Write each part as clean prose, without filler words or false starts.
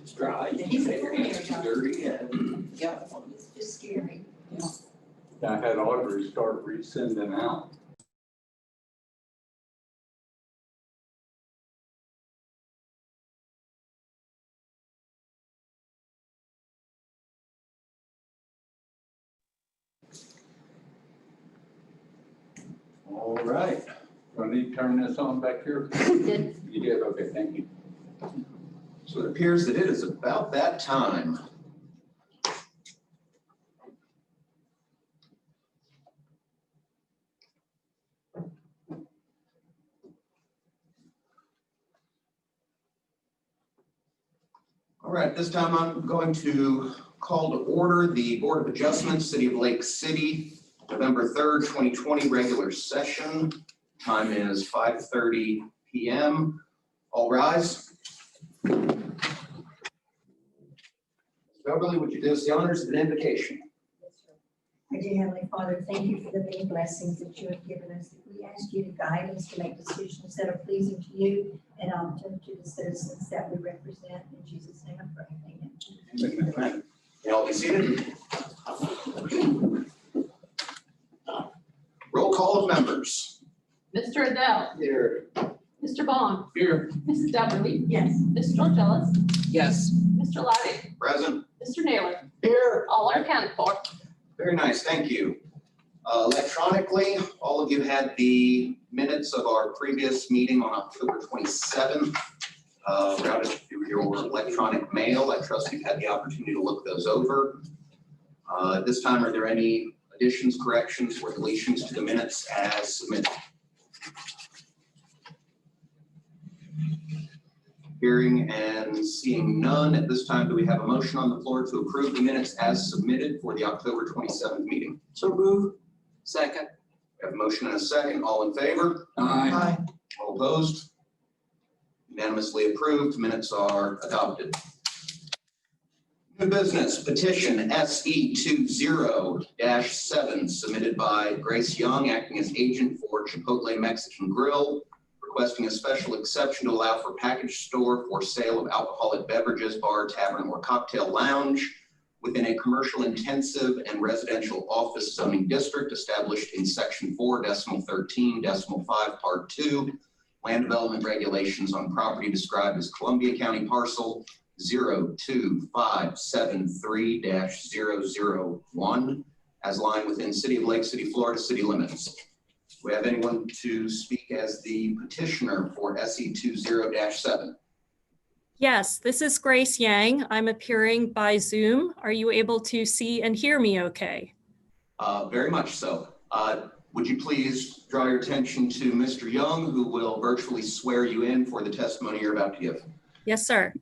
It's dry, And you he's a say your hands foreigner. are dirty and. Yeah, it's just scary. I had Audrey start resending out. All right, do I need to turn this on back here? Did- You did, okay, thank you. So it appears that it is about that time. All right, this time I'm going to call to order the Board of Adjustment, City of Lake City, November 3rd, 2020, regular session. Time is 5:30 p.m. All rise. Beverly, would you do us the honors of an invocation? Our dear Heavenly Father, thank you for the many blessings that you have given us. We ask you to guide us to make decisions that are pleasing to you and to the citizens that we represent. In Jesus' name I pray. Amen. Amen. You all be seated. Roll call of members. Mr. Adele, Here. Mr. Bond, Here. Mrs. Beverly, Yes. Mr. Georgelis, Yes. Mr. Lavy, Present. Mr. Naylor, Here. all are accounted for. Very nice, thank you. Electronically, all of you had the minutes of our previous meeting on October 27th. Routed through your electronic mail. I trust you've had the opportunity to look those over. At this time, are there any additions, corrections, or deletions to the minutes as submitted? Hearing and seeing none, at this time, do we have a motion on the floor to approve the minutes as submitted for the October 27th meeting? So move. Second. We have a motion and a second. All in favor? Aye. All opposed? Unanimously approved. Minutes are adopted. New business petition SE 20-7 submitted by Grace Young, acting as agent for Chipotle Mexican Grill, requesting a special exception to allow for package store for sale of alcoholic beverages, bar, tavern, or cocktail lounge within a commercial intensive and residential office zoning district established in section 4.13.5 part 2, land development regulations on property described as Columbia County parcel 02573-001 as lying within City of Lake City, Florida city limits. Do we have anyone to speak as the petitioner for SE 20-7? Yes, this is Grace Yang. I'm appearing by Zoom. Are you able to see and hear me okay? Very much so. Would you please draw your attention to Mr. Young, who will virtually swear you in for the testimony you're about to give? Yes, sir.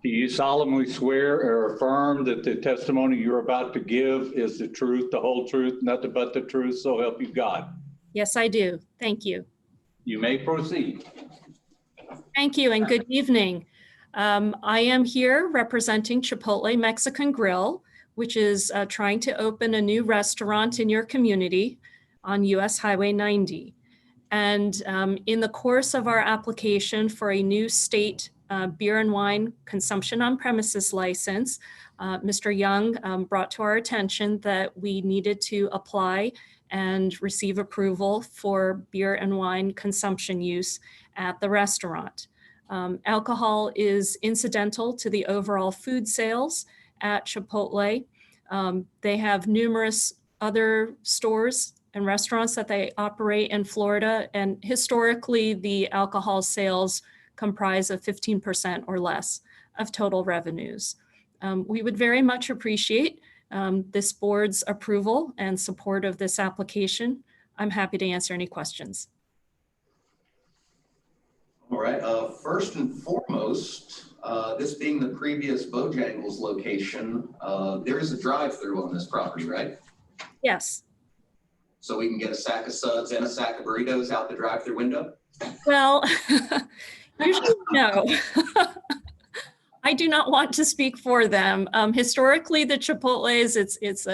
Do you solemnly swear or affirm that the testimony you're about to give is the truth, the whole truth, nothing but the truth, so help you God? Yes, I do. Thank you. You may proceed. Thank you and good evening. I am here representing Chipotle Mexican Grill, which is trying to open a new restaurant in your community on US Highway 90. And in the course of our application for a new state beer and wine consumption on premises license, Mr. Young brought to our attention that we needed to apply and receive approval for beer and wine consumption use at the restaurant. Alcohol is incidental to the overall food sales at Chipotle. They have numerous other stores and restaurants that they operate in Florida, and historically the alcohol sales comprise of 15% or less of total revenues. We would very much appreciate this board's approval and support of this application. I'm happy to answer any questions. All right, first and foremost, this being the previous Bojangles location, there is a drive-through on this property, right? Yes. So we can get a sack of suds and a sack of burritos out the drive-through window? Well, usually no. I do not want to speak for them. Historically, the Chipotles, it's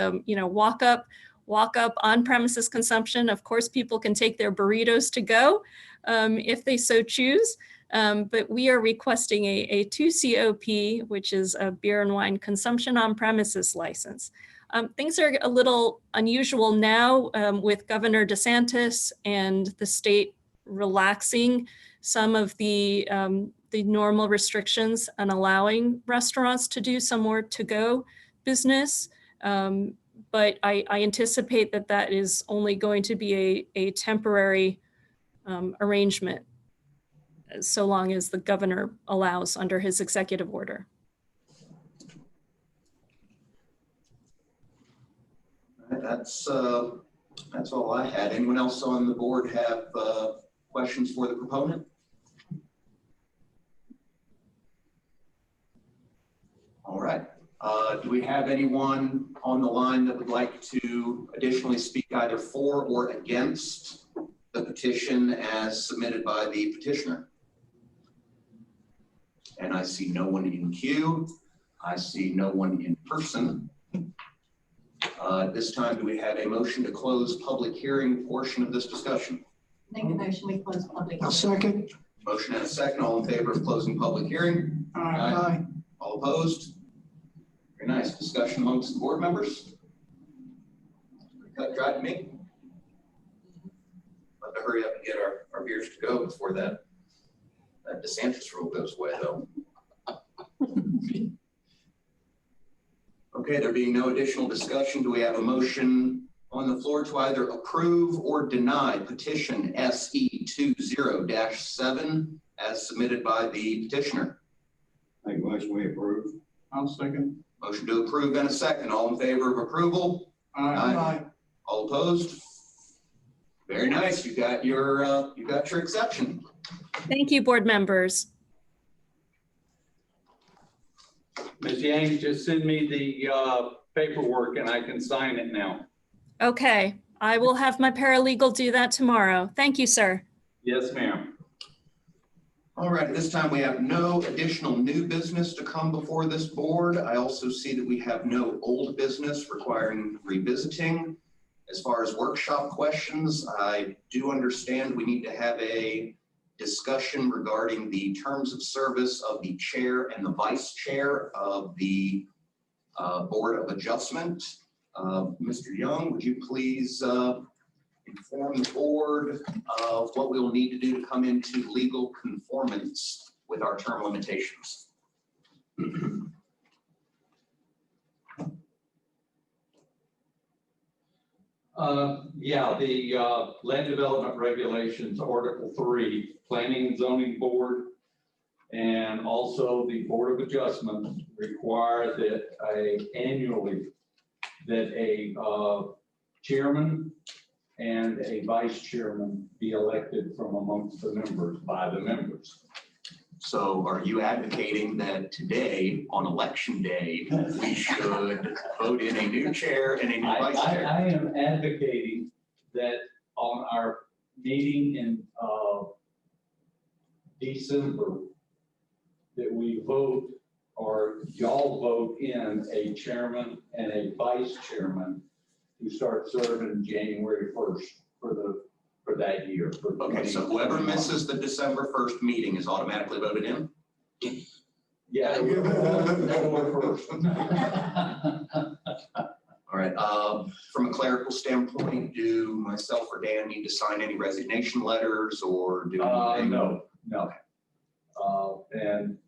walk up on premises consumption. Of course, people can take their burritos to go if they so choose. But we are requesting a 2COP, which is a beer and wine consumption on premises license. Things are a little unusual now with Governor DeSantis and the state relaxing some of the normal restrictions and allowing restaurants to do some more to-go business. But I anticipate that that is only going to be a temporary arrangement, so long as the governor allows under his executive order. That's all I had. Anyone else on the board have questions for the proponent? All right. Do we have anyone on the line that would like to additionally speak either for or against the petition as submitted by the petitioner? And I see no one in queue. I see no one in person. At this time, do we have a motion to close public hearing portion of this discussion? Make a motion, we close public. I'll second. Motion and a second. All in favor of closing public hearing? Aye. All opposed? Very nice. Discussion amongst the board members? Cut dry to me. Have to hurry up and get our beers to go before that DeSantis rule goes away, though. Okay, there being no additional discussion, do we have a motion on the floor to either approve or deny petition SE 20-7 as submitted by the petitioner? Make a motion, we approve. I'll second. Motion to approve and a second. All in favor of approval? Aye. All opposed? Very nice. You got your exception. Thank you, board members. Ms. Yang, just send me the paperwork and I can sign it now. Okay, I will have my paralegal do that tomorrow. Thank you, sir. Yes, ma'am. All right, at this time, we have no additional new business to come before this board. I also see that we have no old business requiring revisiting. As far as workshop questions, I do understand we need to have a discussion regarding the terms of service of the chair and the vice chair of the Board of Adjustment. Mr. Young, would you please inform the board of what we'll need to do to come into legal conformance with our term limitations? Yeah, the land development regulations, Article 3, Planning and Zoning Board, and also the Board of Adjustment require that annually that a chairman and a vice chairman be elected from amongst the members by the members. So are you advocating that today, on election day, we should vote in a new chair and a new vice chair? I am advocating that on our meeting in December, that we vote, or y'all vote in a chairman and a vice chairman who start serving January 1st for that year. Okay, so whoever misses the December 1st meeting is automatically voted in? Yeah. We're first. All right, from a clerical standpoint, do myself or Dan need to sign any resignation letters or do? No. And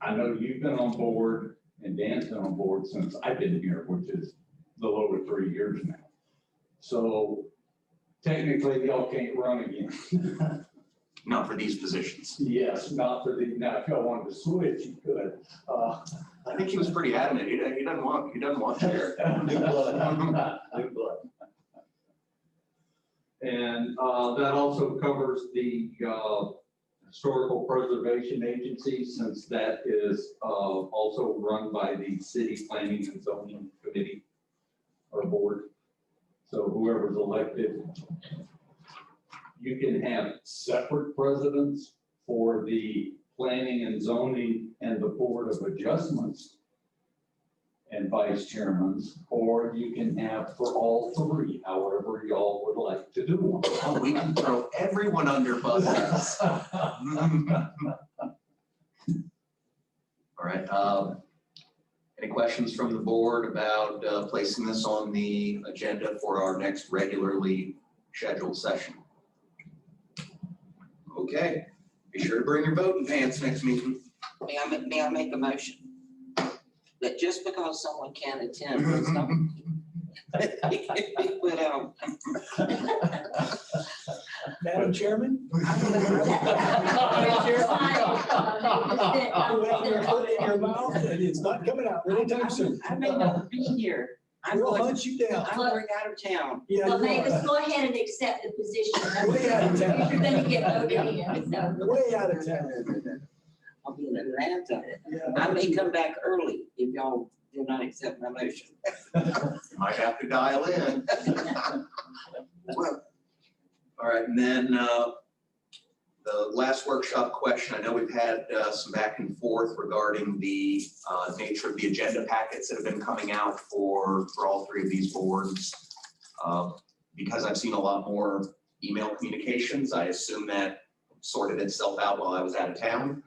I know you've been on board and Dan's been on board since I've been here, which is a little over 3 years now. So technically y'all can't run again. Not for these positions. Yes, not for the, now if y'all wanted to switch, you could. I think he was pretty adamant. He doesn't want chair. New blood. New blood. And that also covers the Historical Preservation Agency, since that is also run by the City Planning and Zoning Committee or Board. So whoever's elected, you can have separate presidents for the Planning and Zoning and the Board of Adjustments. and vice chairmans, or you can have for all three, however y'all would like to do them. Oh, we can throw everyone under buses. All right, any questions from the board about placing this on the agenda for our next regularly scheduled session? Okay, be sure to bring your voting pants next meeting. May I make a motion? That just because someone can't attend, does not be put out. Madam Chairman? I'm gonna Put it in your mouth and it's not coming out anytime soon. I may not be here. I'm We'll going, hunt you down. I'm going out of town. Yeah, Well, you Mavis, are. go ahead and accept the position. Way out of town. You're gonna get voted in, so. Way out of town. I'll be in Atlanta. Yeah. I may come back early if y'all do not accept my motion. Might have to dial in. All right, and then the last workshop question, I know we've had some back and forth regarding the nature of the agenda packets that have been coming out for all three of these boards. Because I've seen a lot more email communications, I assume that sorted itself out while I was out of town.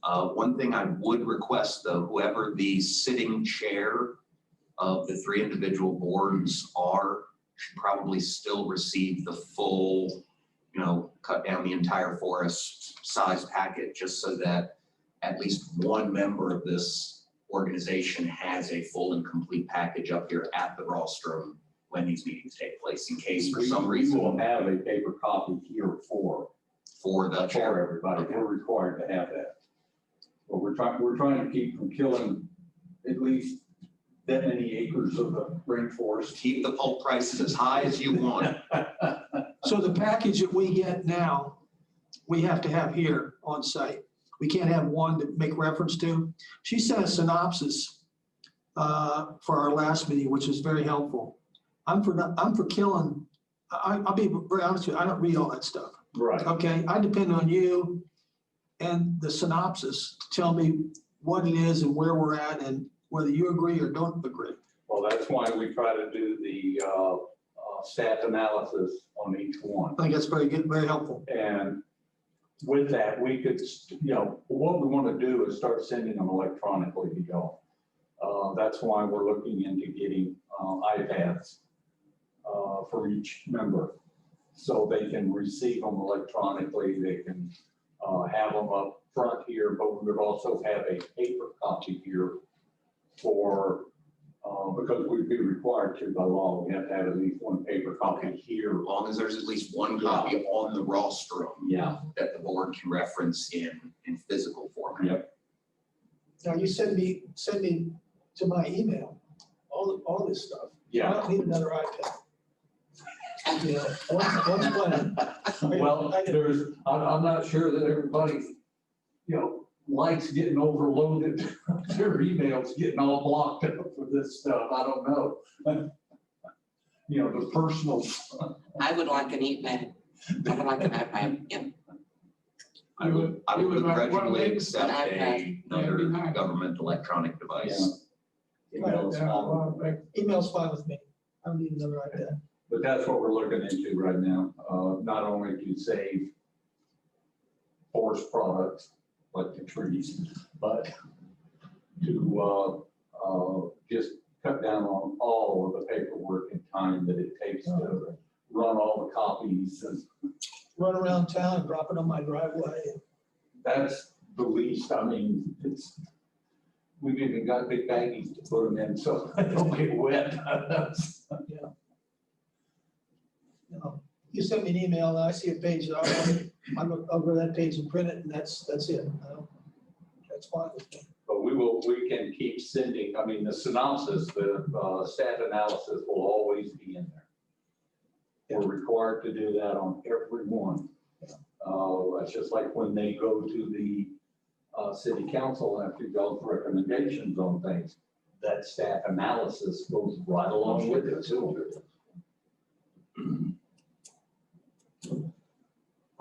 One thing I would request though, whoever the sitting chair of the three individual boards are, should probably still receive the full, cut down the entire forest size packet, just so that at least one member of this organization has a full and complete package up here at the rostrum when these meetings take place, in case for some We reason will have a paper copy here for the chair. everybody. We're required to have that. But we're trying to keep from killing at least that many acres of the rainforest. Keep the pulp prices as high as you want. So the package that we get now, we have to have here on site. We can't have one to make reference to. She sent a synopsis for our last meeting, which is very helpful. I'm for killing, I'll be very honest with you, I don't read all that stuff. Right. Okay, I depend on you and the synopsis to tell me what it is and where we're at and whether you agree or don't agree. Well, that's why we try to do the stat analysis on each one. I think that's very good, very helpful. And with that, we could, what we want to do is start sending them electronically to y'all. That's why we're looking into getting iPads for each member, so they can receive them electronically. They can have them up front here, but we would also have a paper copy here for, because we'd be required to by law, we have to have at least one paper copy here. As long as there's at least one copy on the rostrum Yeah. that the board can reference in physical format. Yep. Now you send me to my email, all this stuff. I Yeah. don't need another iPad. Once planned. Well, I'm not sure that everybody, likes getting overloaded, their emails getting all blocked up for this stuff. I don't know. The personal. I would like an iPad. I would like an iPad, yeah. I would begrudgingly accept iPad. another government electronic device. Emails, Email's fine with me. I don't need another iPad. But that's what we're looking into right now. Not only to save forest products like the trees, but to just cut down on all of the paperwork and time that it takes to run all the copies. And Run around town and drop it on my driveway. that's the least. I mean, we've even got big baggies to put them in so they don't get wet. You send me an email and I see a page, I'll go to that page and print it and that's it. That's fine with me. But we can keep sending, I mean, the synopsis, the stat analysis will always be in there. We're required to do that on every one. That's just like when they go to the city council after y'all's recommendations on things, that stat analysis goes right along with it too.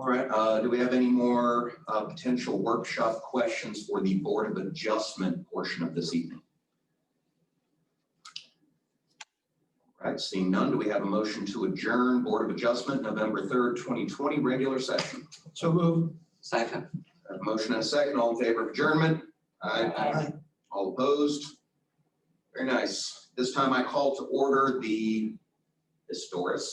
All right, do we have any more potential workshop questions for the Board of Adjustment portion of this evening? right, seeing none, do we have a motion to adjourn Board of Adjustment, November 3rd, 2020, regular session? So move. Second. I have a motion and a second. All in favor of adjournment? Aye. All opposed? Very nice. This time I call to order the Historic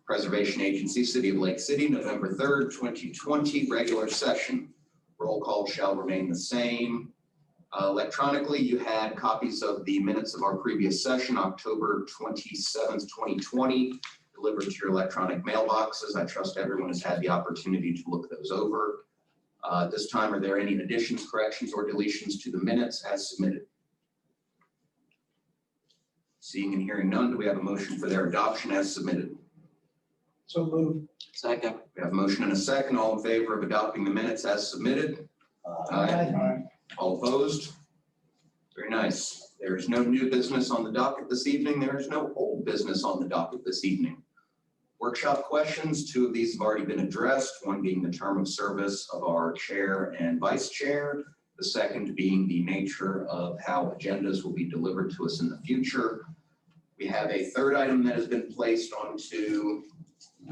Preservation Agency, City of Lake City, November 3rd, 2020, regular session. Roll call shall remain the same. Electronically, you had copies of the minutes of our previous session, October 27th, 2020, delivered to your electronic mailboxes. I trust everyone has had the opportunity to look those over. This time, are there any additions, corrections, or deletions to the minutes as submitted? Seeing and hearing none, do we have a motion for their adoption as submitted? So move. Second. We have a motion and a second. All in favor of adopting the minutes as submitted? All opposed? Very nice. There is no new business on the docket this evening. There is no old business on the docket this evening. Workshop questions, 2 of these have already been addressed, one being the term of service of our chair and vice chair, the second being the nature of how agendas will be delivered to us in the future. We have a third item that has been placed onto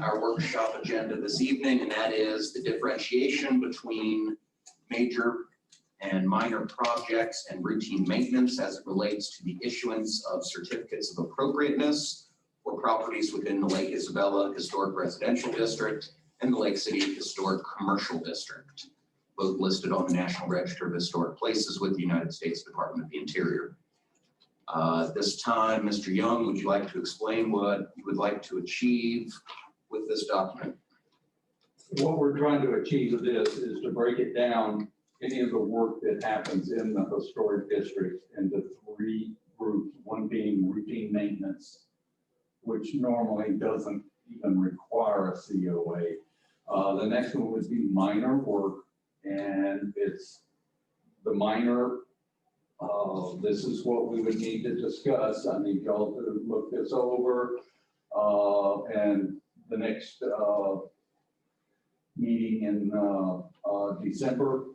our workshop agenda this evening, and that is the differentiation between major and minor projects and routine maintenance as it relates to the issuance of certificates of appropriateness for properties within the Lake Isabella Historic Residential District and the Lake City Historic Commercial District, both listed on the National Register of Historic Places with the United States Department of the Interior. This time, Mr. Young, would you like to explain what you would like to achieve with this document? What we're trying to achieve with this is to break it down, any of the work that happens in the historic district, into 3 groups, one being routine maintenance, which normally doesn't even require a COA. The next one would be minor work, and it's the minor, this is what we would need to discuss. I need y'all to look this over, and the next meeting in December,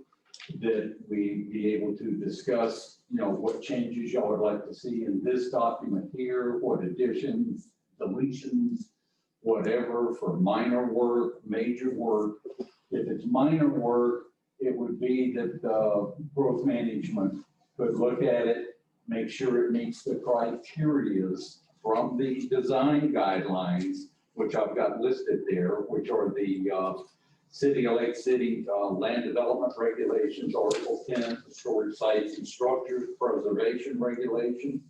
that we be able to discuss, what changes y'all would like to see in this document here, what additions, deletions, whatever for minor work, major work. If it's minor work, it would be that growth management could look at it, make sure it meets the criterias from the design guidelines, which I've got listed there, which are the City of Lake City Land Development Regulations, Article 10, Historic Sites and Structures Preservation Regulation,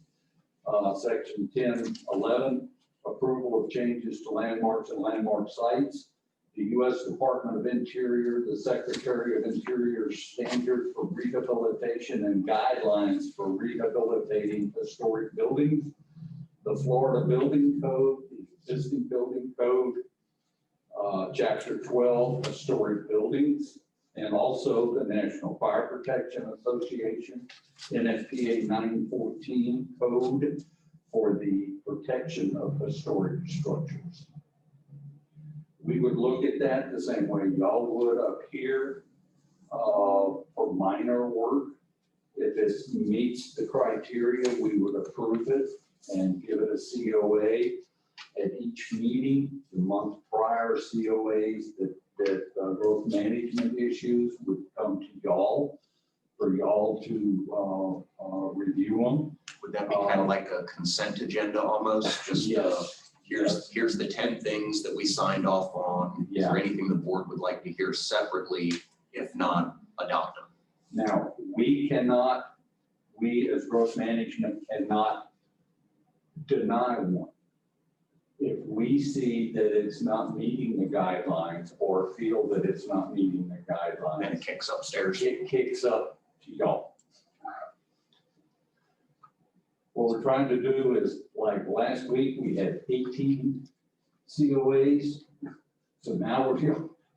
Section 1011, Approval of Changes to Landmarks and Landmark Sites, the U.S. Department of Interior, the Secretary of Interior's Standard for Rehabilitation and Guidelines for Rehabilitating Historic Buildings, the Florida Building Code, the existing building code, Chapter 12, Historic Buildings, and also the National Fire Protection Association, NFPA 914 code for the protection of historic structures. We would look at that the same way y'all would up here for minor work. If this meets the criteria, we would approve it and give it a COA. At each meeting, the month prior, COAs that growth management issues would come to y'all for y'all to review them. Would that be kind of like a consent agenda almost? Just Yes. here's the 10 things that we signed off on. Is there anything the board would like to hear separately? If not, adopt them. Now, we as growth management cannot deny one. If we see that it's not meeting the guidelines or feel that it's not meeting the And guidelines, it kicks upstairs. it kicks up to y'all. What we're trying to do is, like last week, we had 18 COAs. So now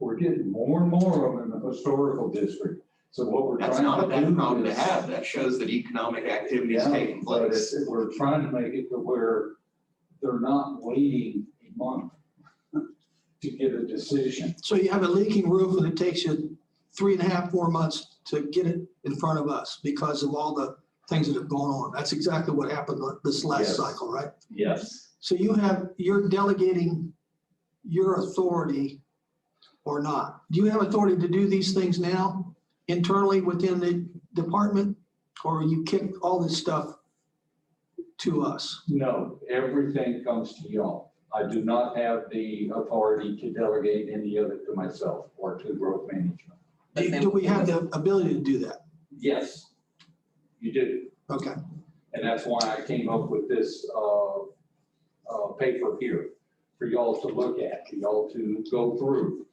we're getting more and more of them in the historical district. So what we're That's trying not a to bad do problem to is- have. That shows that economic activity is Yeah, taking but place. we're trying to make it to where they're not waiting a month to get a decision. So you have a leaking roof and it takes you 3.5, 4 months to get it in front of us because of all the things that have gone on. That's exactly what happened this last Yes. cycle, right? Yes, So you're delegating your authority or not? Do you have authority to do these things now internally within the department? Or you kick all this stuff to us? no, everything comes to y'all. I do not have the authority to delegate any of it to myself or to growth management. Do we have the ability to do that? Yes, you do. Okay. And that's why I came up with this paper here for y'all to look at, for y'all to go through.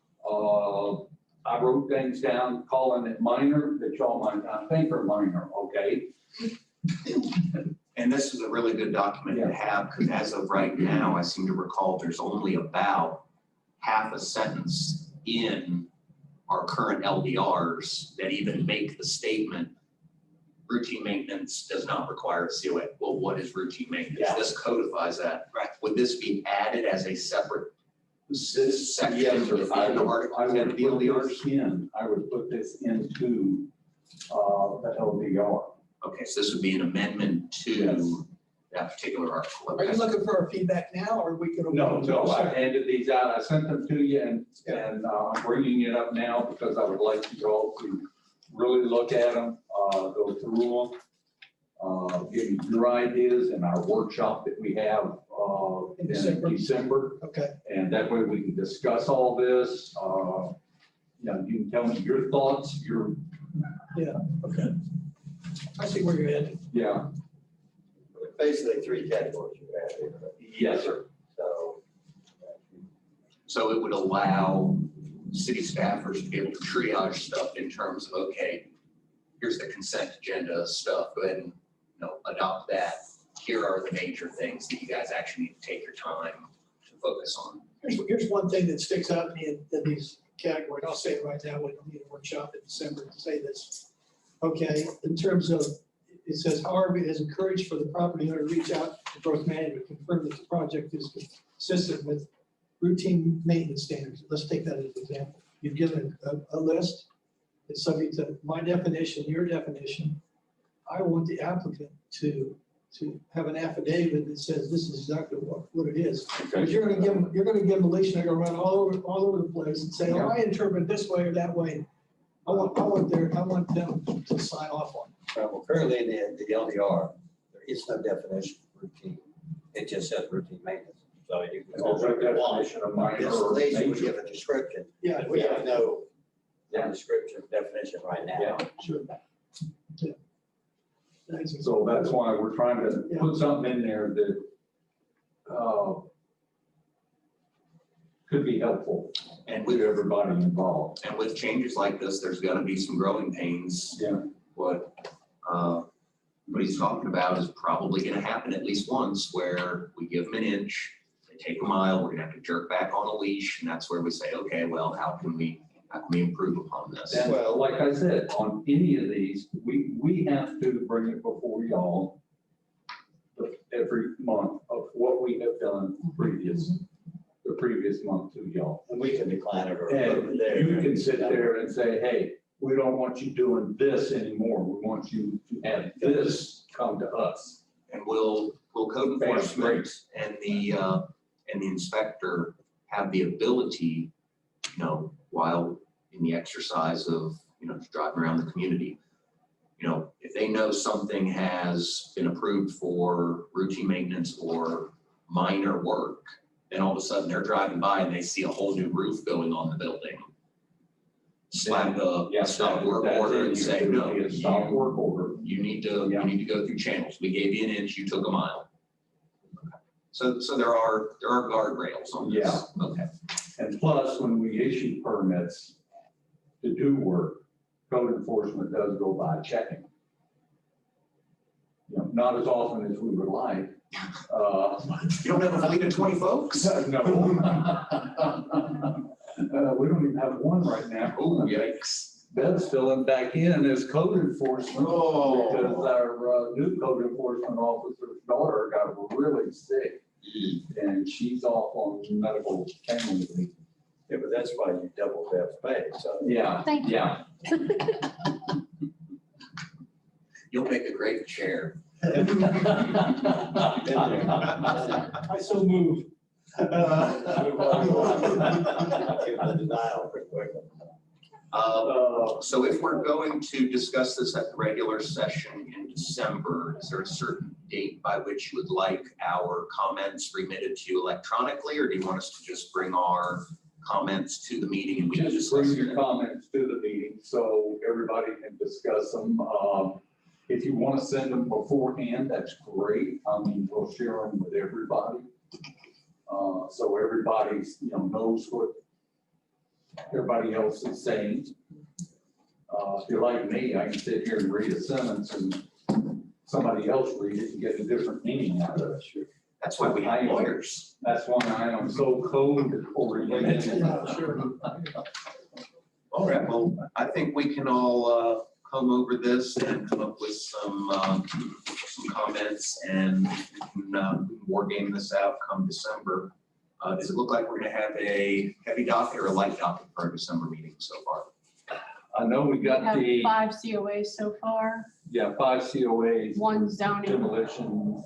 I wrote things down, calling it minor, that y'all might not think are minor, okay? And this is a really good document to have, because as of right now, I seem to recall there's only about half a sentence in our current LDRs that even make the statement, routine maintenance does not require a COA. Well, what is routine maintenance? Yeah. This codifies that. Right. Would this be added as a separate section Yes, sir. within the Article I 10 would of the put LDRs? this in, I would put this into the LDR. Okay, so this would be an amendment to Yes. that particular article. Are you Okay. looking for our feedback now, or are we gonna? No, I handed these out, I sent them to you, and I'm bringing it up now because I would like you all to really look at them, go through them, give me your ideas in our workshop that we have In in December. December. Okay. And that way we can discuss all this. You know, you can tell me your thoughts, Okay. I see where you're headed. yeah, Basically, three categories you have here. yes, sir. So, So it would allow city staffers to be able to triage stuff in terms of, okay, here's the consent agenda stuff, go ahead and, adopt that. Here are the major things that you guys actually need to take your time to focus on. Here's one thing that sticks out to me in these categories. I'll say it right now. We don't need a workshop in December to say this. Okay, in terms of, it says, however, it is encouraged for the property owner to reach out to growth management, confirm that the project is consistent with routine maintenance standards. Let's take that as an example. You've given a list. It's subject to my definition, your definition. I want the applicant to have an affidavit that says this is exactly what it is. Because you're gonna give them a leash, and they're gonna run all over the place and say, oh, I interpret this way or that way. I want them to sign off on it. well, currently in the LDR, there is no definition of routine. It just says routine maintenance. So you can. There's a definition of minor Yes, or these would major. give a description. Yeah, We have no Yeah. description, definition right now. Yeah. sure. Yeah. Thanks. So that's why we're trying to Yeah. put something in there that could be helpful And to everybody involved. with changes like this, there's gonna be some growing pains. Yeah. What he's talking about is probably gonna happen at least once, where we give them an inch, they take a mile, we're gonna have to jerk back on a leash, and that's where we say, okay, well, how can we improve upon this? And Well- like I said, on any of these, we have to bring it before y'all every month of what we have done the previous month to y'all. And we can decline it or. And you can sit there and say, hey, we don't want you doing this anymore. We want you to have this come to us. And will code Bam, enforcement great. and the inspector have the ability, while in the exercise of, just driving around the community, if they know something has been approved for routine maintenance or minor work, then all of a sudden they're driving by and they see a whole new roof going on the building. Slap a stop work That's order it. and say, It would no, be a stop work order. you need to go through channels. We gave you an inch, you took a mile. So there are guardrails on this. Yeah. Okay. And plus, when we issue permits to do work, code enforcement does go by checking. Not as often as we would like. You don't have a fleet of 20 folks? No. We don't even have one right now. Oh, yikes. Bev's filling back in as code enforcement. Oh. Because our new code enforcement officer's daughter got really sick and she's off on medical family leave. Yeah, but that's why you double Bev's pay, so. Yeah, Thank you. yeah. You'll make a great chair. I so move. So if we're going to discuss this at the regular session in December, is there a certain date by which you would like our comments remitted to you electronically, or do you want us to just bring our comments to the meeting and we can Just discuss bring your it? comments to the meeting so everybody can discuss them. If you want to send them beforehand, that's great. I mean, we'll share them with everybody. So everybody's, knows what everybody else is saying. If you're like me, I can sit here and read a sentence and somebody else read it and get a different meaning out of it. That's why we have lawyers. That's why I am so code oriented. Sure. All right, well, I think we can all come over this and come up with some comments, and we can war game this out come December. Does it look like we're gonna have a heavy docket or a light docket for our December meeting so far? I know we We got have the, 5 COAs so far, 5 COAs. 1 zoning. Demolition.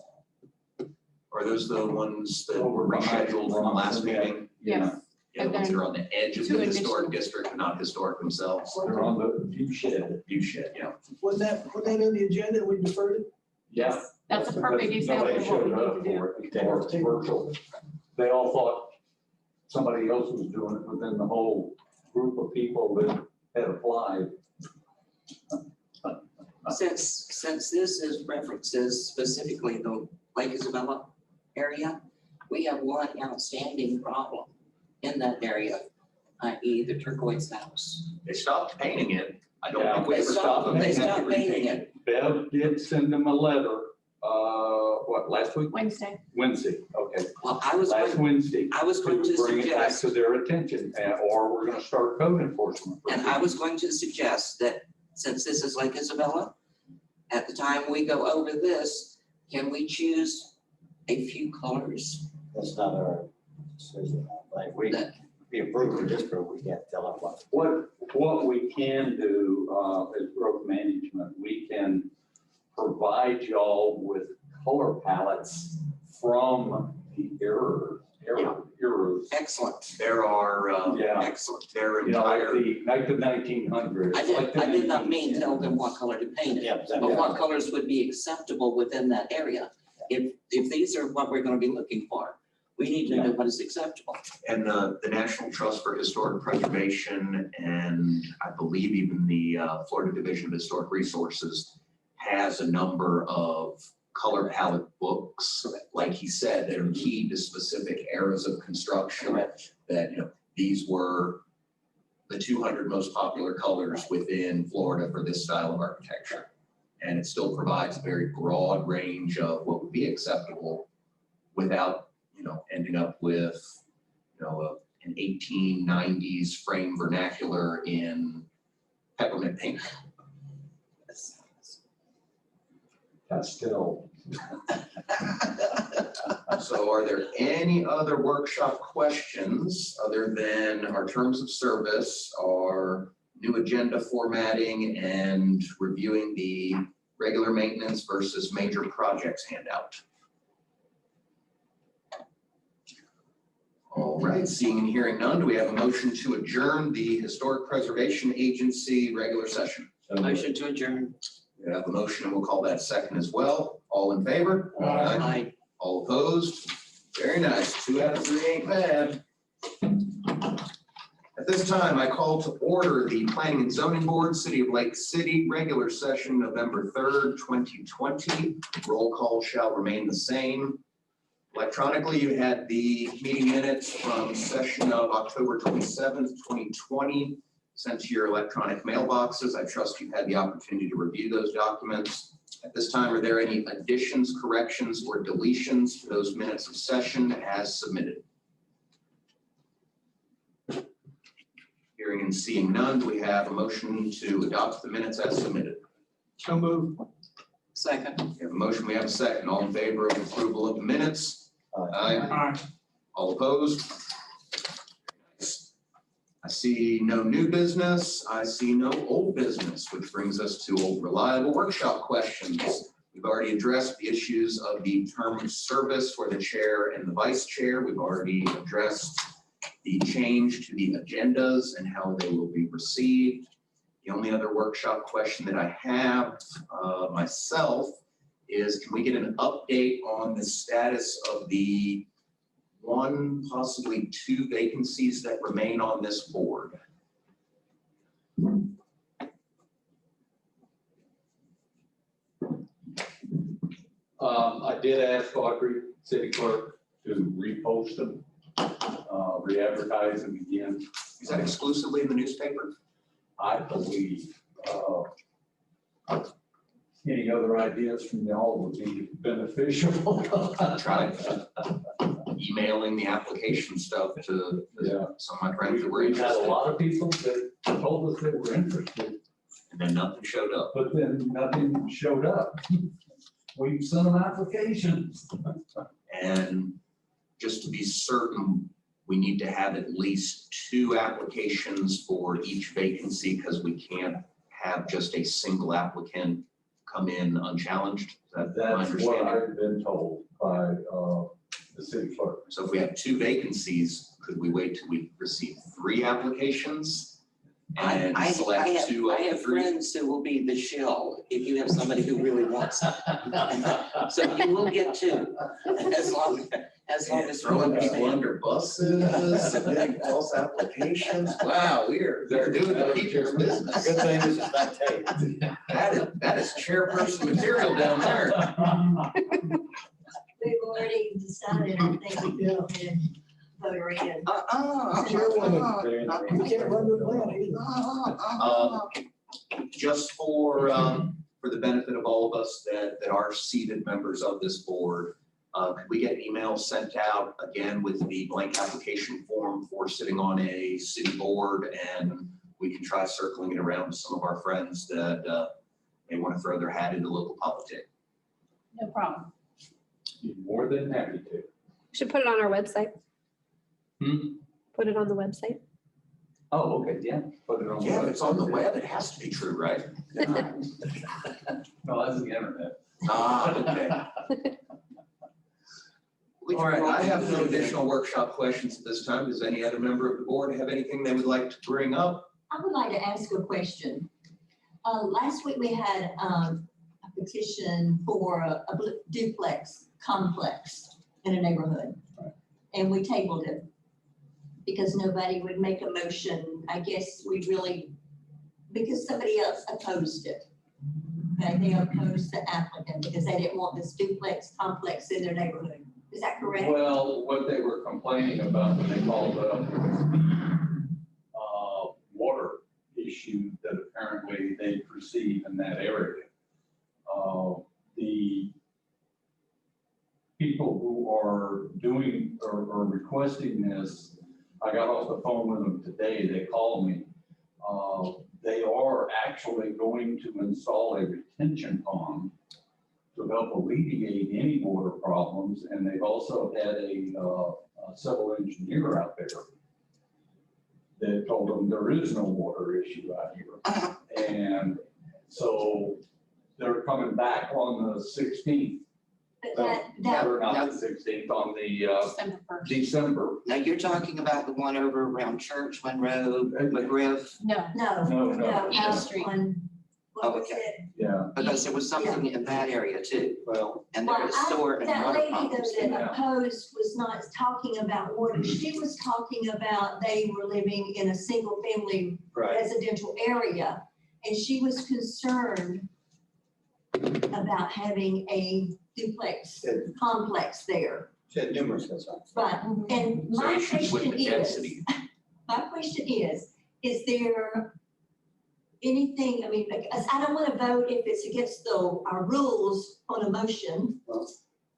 Are those the ones that were Over behind rescheduled from the last Bronson, yeah. meeting? Yes. Yeah, the ones that are on the edge of Two the historic additional. district and not historic themselves. They're on the view shed. View shed, yeah. Was that in the agenda and we deferred it? Yeah. That's a perfect Because example nobody of what we showed up need to do. for it, or it's virtual. They all thought somebody else was doing it within the whole group of people that had applied. Since this is references specifically the Lake Isabella area, we have one outstanding problem in that area, i.e. the turquoise house. They stopped painting it. I don't Yeah. think we They ever stopped them. stopped They had to painting repaint it. Bev did send them a letter, last week? Wednesday. Wednesday, okay. Well, Last Wednesday. I was going to Bring it back suggest, to their attention, or we're gonna start code enforcement. and I was going to suggest that since this is Lake Isabella, at the time we go over this, can we choose a few colors? That's not our decision. Like, we approve or disapprove, we can't tell them what. What we can do, as growth management, we can provide y'all with color palettes from the errors. Excellent, There are, Yeah. excellent. their You know, like entire, the 1900s. I did not mean tell them what color to paint it, Yeah, but what colors would be acceptable within that area. If these are what we're gonna be looking for, we need to know what is acceptable. and the National Trust for Historic Preservation, and I believe even the Florida Division of Historic Resources has a number of color palette books, like he said, that are key to specific eras of construction. That, these were the 200 most popular colors within Florida for this style of architecture. And it still provides a very broad range of what would be acceptable without, ending up with, an 1890s frame vernacular in peppermint pink. Pastel. So are there any other workshop questions other than our terms of service, our new agenda formatting, and reviewing the regular maintenance versus major projects handout? All right, seeing and hearing none, do we have a motion to adjourn the Historic Preservation Agency regular session? Motion to adjourn. We have a motion, and we'll call that second as well. All in favor? Aye. All opposed? Very nice. 2 out of 3 ain't bad. At this time, I call to order the Planning and Zoning Board, City of Lake City, regular session, November 3rd, 2020. Roll call shall remain the same. Electronically, you had the meeting minutes from session of October 27th, 2020, sent to your electronic mailboxes. I trust you've had the opportunity to review those documents. At this time, are there any additions, corrections, or deletions to those minutes of session as submitted? Hearing and seeing none, do we have a motion to adopt the minutes as submitted? So moved. Second. We have a motion, we have a second. All in favor of approval of the minutes? Aye. All opposed? I see no new business. I see no old business, which brings us to old reliable workshop questions. We've already addressed the issues of the term of service for the chair and the vice chair. We've already addressed the change to the agendas and how they will be received. The only other workshop question that I have myself is, can we get an update on the status of the one, possibly two vacancies that remain on this board? I did ask Audrey, city clerk, to repost them, re-advertise them again. Is that exclusively in the newspaper? I believe, any other ideas from y'all would be beneficial. Tried emailing the application stuff to Yeah. some of my friends that were We've had a interested, lot of people that told us they were interested, and then nothing showed up. but then nothing showed up. We've sent them applications. And just to be certain, we need to have at least two applications for each vacancy because we can't have just a single applicant come in unchallenged. Is that my That's what understanding? I've been told by the city clerk. So if we have two vacancies, could we wait till we receive three applications? And select two I of the have three? friends who will be the shell if you have somebody who really wants it. So you will get two, as long as. Throwing people under buses, submitting false applications. Wow, we're doing the people's business. Good thing this is not taped. That is chairperson material down there. We've already decided, I think we go ahead and vote her in. We can't run the plan either. Just for the benefit of all of us that are seated members of this board, could we get emails sent out again with the blank application form for sitting on a city board? And we can try circling it around to some of our friends that may want to throw their hat into local politics. No problem. Be more than happy to. Should put it on our website. Hmm? Put it on the website. Oh, okay, yeah. Put it on. Yeah, if it's on the web, it has to be true, right? No, that's the internet. Ah, okay. All right, I have no additional workshop questions at this time. Does any other member of the board have anything they would like to bring up? I would like to ask a question. Last week we had a petition for a duplex complex in a neighborhood. And we tabled it because nobody would make a motion. I guess we really, because somebody else opposed it. Okay, they opposed the applicant because they didn't want this duplex complex in their neighborhood. Is that correct? Well, what they were complaining about when they called it up was the water issue that apparently they perceive in that area. The people who are doing or requesting this, I got off the phone with them today, they called me. They are actually going to install a retention pond to help alleviate any water problems, and they've also had a civil engineer out there that told them there is no water issue out here. And so they're coming back on the 16th. But that, Or not the 16th, on the December 1st. December. Now, you're talking about the one over around Church, Monroe, McGriff, No, no, No, no. Eagle Street. On, what was Okay. it? Yeah, because there was something in that area too. well, And there is sewer and That water lady problems. though Yeah. that opposed was not talking about water. She was talking about they were living in a single family Right. residential area. And she was concerned about having a duplex Said- complex there. She had numerous concerns. Right, and So my issues with question the is, density. is there anything, I mean, because I don't want to vote if it's against our rules on a motion.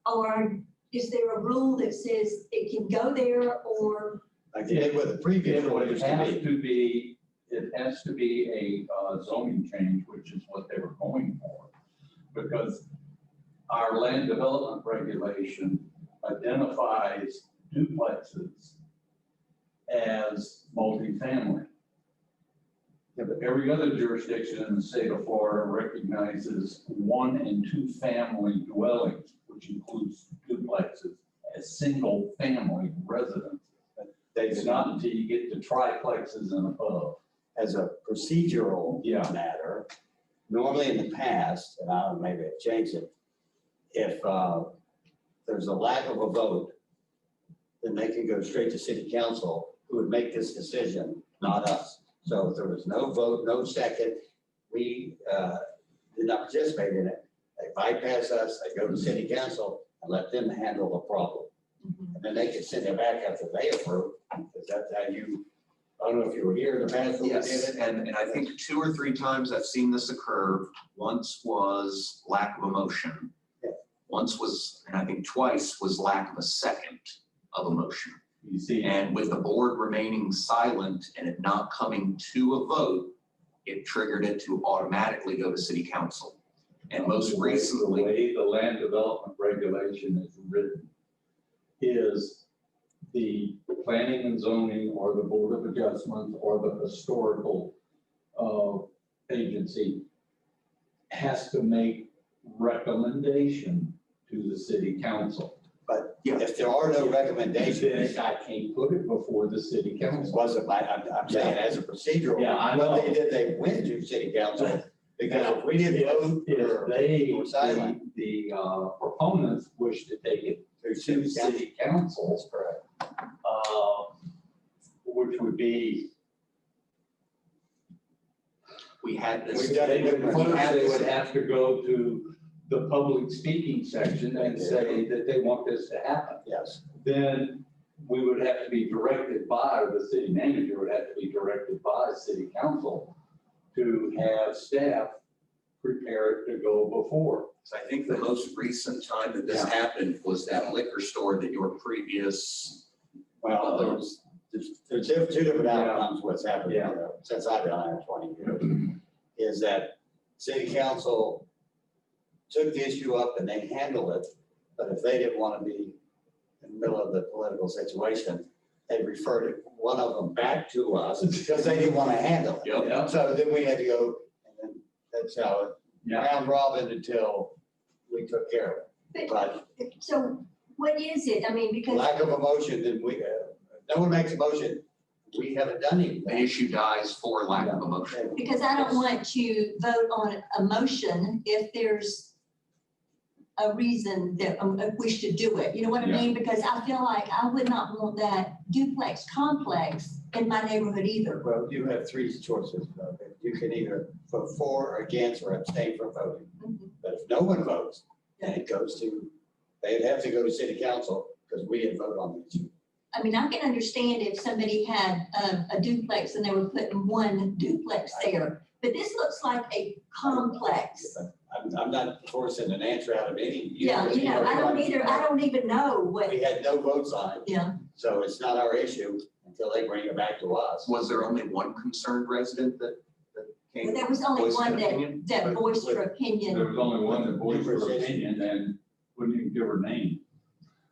Or is there a rule that says it can go there or? Like they did with the previous it one would used to have be. to be, it has to be a zoning change, which is what they were going for. Because our land development regulation identifies duplexes as multifamily. Every other jurisdiction in the state of Florida recognizes 1 and 2 family dwellings, which includes duplexes, as single family residences. It's not until you get to triplexes and above. As a procedural Yeah. matter, normally in the past, and I don't know, maybe I've changed it, if there's a lack of a vote, then they can go straight to city council, who would make this decision, not us. So if there was no vote, no second, we did not participate in it, they bypass us, they go to city council and let them handle the problem. And then they can send it back after they approve, because that's how you, I don't know if you were here in the past when we did Yes, it. and I think 2 or 3 times I've seen this occur. Once was lack of a motion. Yeah. Once was, and I think twice was lack of a second of a motion. You see, And with the board remaining silent and it not coming to a vote, it triggered it to automatically go to city council. And most the recently, way the land development regulation is written is the planning and zoning or the board of adjustment or the historical agency has to make recommendation to the city council. But Yeah. if there are no recommendations, Then I can't put it before the city it council. wasn't my, I'm saying as a procedural. Yeah, I What know. they did, they went to city council, because if we didn't vote If they, or silent, the proponents wish to take it to to city council. city council, That's correct. which would be, we had this. We've done it numerous they would times. have to go to the public speaking section and say that they want this to happen. Yes, Then we would have to be directed by, or the city manager would have to be directed by city council to have staff prepare it to go before. So I think the most recent time that this happened was that liquor store that your previous, well, there's 2 different outcomes what's happened, Yeah. since I've been on here 20 years. Is that city council took the issue up and they handled it, but if they didn't want to be in the middle of the political situation, they referred it, one of them back to us, because they didn't want to handle it. Yep. Yeah. So then we had to go, and then that's how it Yeah. round robin until we took care of it. But So what is it? I mean, because lack of a motion, then we, no one makes a motion, we haven't done the anything. issue dies for lack of a motion. Because I don't want to vote on a motion if there's a reason that we should do it. You know what I Yeah. mean? Because I feel like I would not want that duplex complex in my neighborhood either. Well, you have 3 choices. You can either vote for or against or abstain from voting. Mhm. But if no one votes, then it goes to, they'd have to go to city council because we didn't vote on the issue. I mean, I can understand if somebody had a duplex and they were putting 1 duplex there, but this looks like a complex. I'm not forcing an answer out of any. Yeah, you know, I don't either, I don't even know what, We had no votes on it, yeah. so it's not our issue until they bring it back to us. Was there only one concerned resident that But came? there was only voiced an one opinion? that voiced her opinion. There was only one that voiced her opinion and wouldn't even give her name.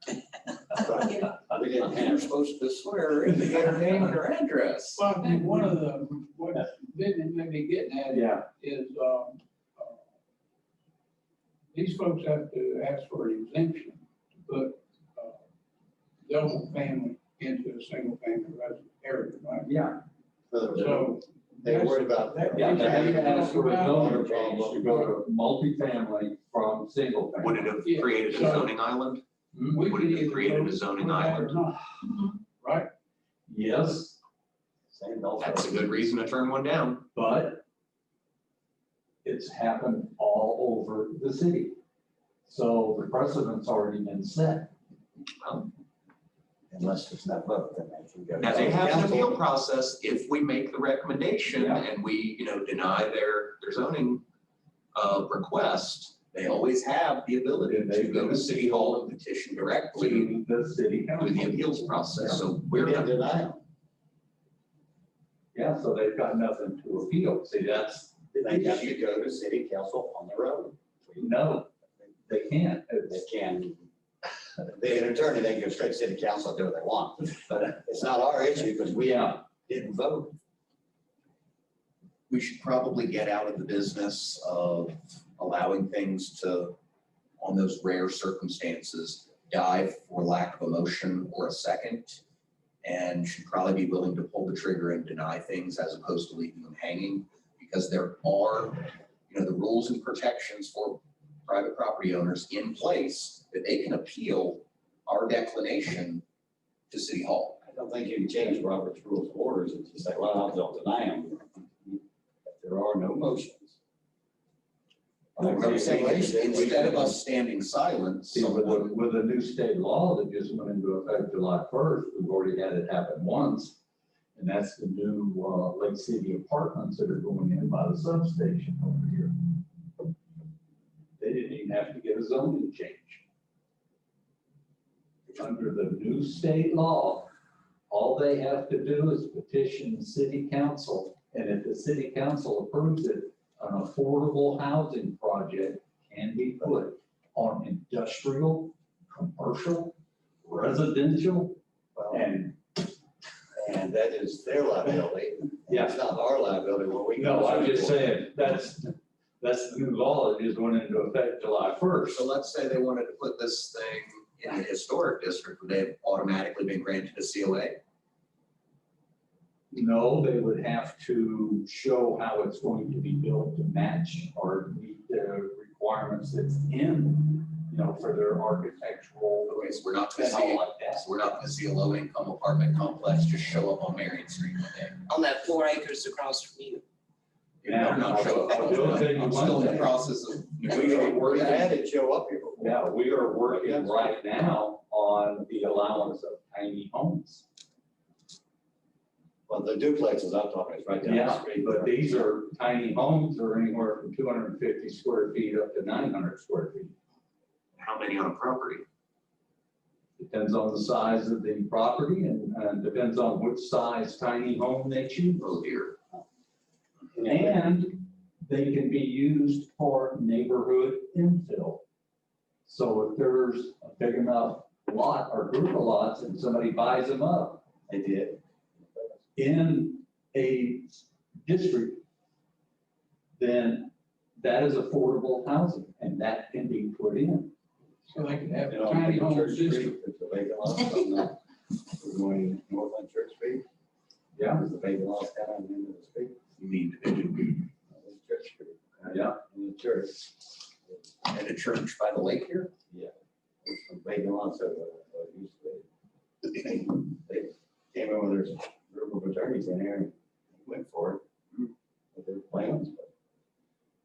But we didn't You're have, supposed to swear in to get her name and her address. Well, I think one of the, what Vivian may be getting at Yeah. is, these folks have to ask for an exemption to put, double family into a single family residence area, right? Yeah. So. they're worried about that. Yeah, they have to ask for a zoning Water change. problem to go to multifamily from single Would family. it have Yeah, created a so- zoning island? Hmm? we Would could it have either created a vote zoning for that or island? not, Right? Yes, Same also. That's a good reason to turn one down. but it's happened all over the city. So the precedent's already been set. Unless there's no vote, then they can go. Now, they to have an council. appeal process if we make the recommendation Yeah. and we, deny their zoning request. They always have the ability to go to City Hall and petition directly To the city through the council. appeals process. So We we're didn't not, deny them. Yeah, so they've got nothing to appeal. See, that's, They have to go to city council on their own. no, they can't. They can, Being an attorney, they can go straight to city council and do what they want, but it's not our issue because we didn't vote. We should probably get out of the business of allowing things to, on those rare circumstances, die for lack of emotion or a second. And should probably be willing to pull the trigger and deny things as opposed to leaving them hanging. Because there are, the rules and protections for private property owners in place that they can appeal our declination to City Hall. I don't think you can change Robert's rules of orders and just say, well, I'll deny them. There are no motions. Like I'm saying, instead of us standing silent, See, with the new state law that just went into effect July 1st, we've already had it happen once. And that's the new Lake City apartments that are going in by the substation over here. They didn't even have to get a zoning change. Under the new state law, all they have to do is petition the city council. And if the city council approves it, an affordable housing project can be put on industrial, commercial, residential, and that is their liability. Yeah. It's not our liability when we. no, I'm just saying, that's the new law that just went into effect July 1st. So let's say they wanted to put this thing in the historic district, would they have automatically been granted a COA? No, they would have to show how it's going to be built to match or meet the requirements that's in, for their architectural Okay, so we're not gonna and see, all like that. so we're not gonna see a low-income apartment complex just show up on Marion Street one day. On that 4 acres across from you. I'm not sure. I will tell you I'm one still in the thing. process of We are negotiating. We had it show up here before. Yeah, we are working right now on the allowance of tiny homes. Well, the duplexes I'm talking is right down the Yeah, street. but these are tiny homes are anywhere from 250 square feet up to 900 square feet. How many on a property? Depends on the size of the property and depends on which size tiny home they choose. Oh dear. And they can be used for neighborhood infill. So if there's a big enough lot or group of lots and somebody buys them up They did. in a district, then that is affordable housing and that can be put in. So they could have You a know, tiny home Church Street, district. there's a vacant lot on the, we're going north on Church Street. Yeah. There's a vacant lot down on the end of the street. You mean division Church Street. Yeah. In the church. at a church by the lake here? There's some vacant lots over there. Used to be. They came in with their group of attorneys in here and went for it. With their plans, but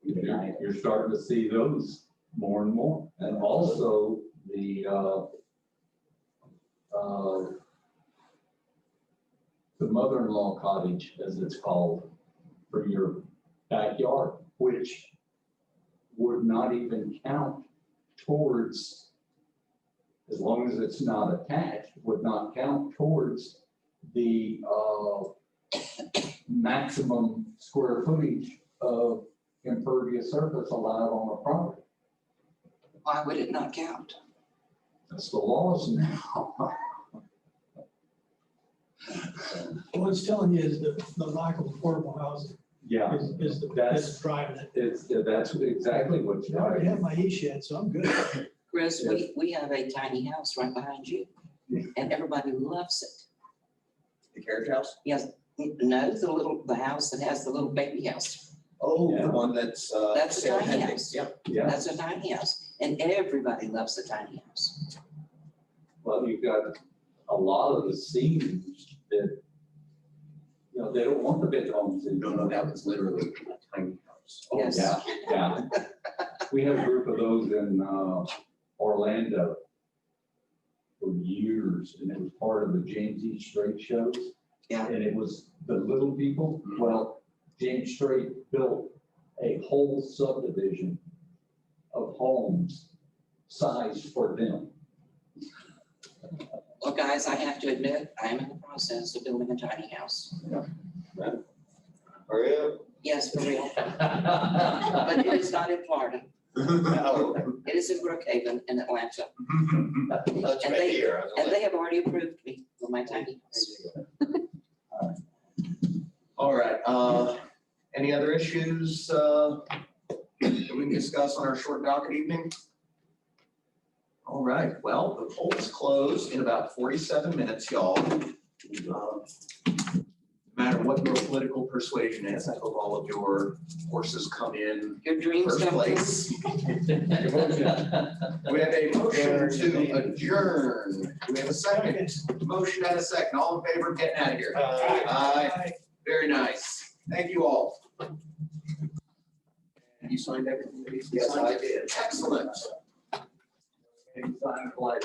we denied it. You're starting to see those more and more. And also the mother-in-law cottage, as it's called, for your backyard, which would not even count towards, as long as it's not attached, would not count towards the maximum square footage of impervious surface allowed on a property. Why would it not count? That's the laws now. What it's telling you is the lack of affordable housing Yeah, is That's- driving it. that's exactly what's I already have driving. my e-shed, so I'm good. Chris, we have a tiny house right behind you and everybody loves it. The carriage house? Yes, no, the house that has the little baby house. Oh, Yeah. the one that's, That's a sale tiny pending. house. Yeah. Yeah, That's a tiny house and everybody loves the tiny house. well, you've got a lot of the seniors that, they don't want the big homes in. No, that was literally a tiny house. Oh, Yes. yeah. We had a group of those in Orlando for years, and it was part of the James E. Strait shows. Yeah. And it was the little people. Well, James Strait built a whole subdivision of homes sized for them. Well, guys, I have to admit, I am in the process of building a tiny house. Hurry up. Yes, for real, but it is not in Florida. No, It is in Brookhaven in Atlanta. that's And right they- here. I was And like, they have already approved me for my tiny house. All right, any other issues, that we can discuss on our short docket evening? All right, well, the poll is closed in about 47 minutes, y'all. No matter what your political persuasion is, I hope all of your horses come in Your dreams first come true. place. We have a motion to adjourn. Do we have a second? Motion and a second. All in favor of getting out of here? Aye. Very nice. Thank you all. You signed everything? Yes, I did. Excellent. Anytime, like,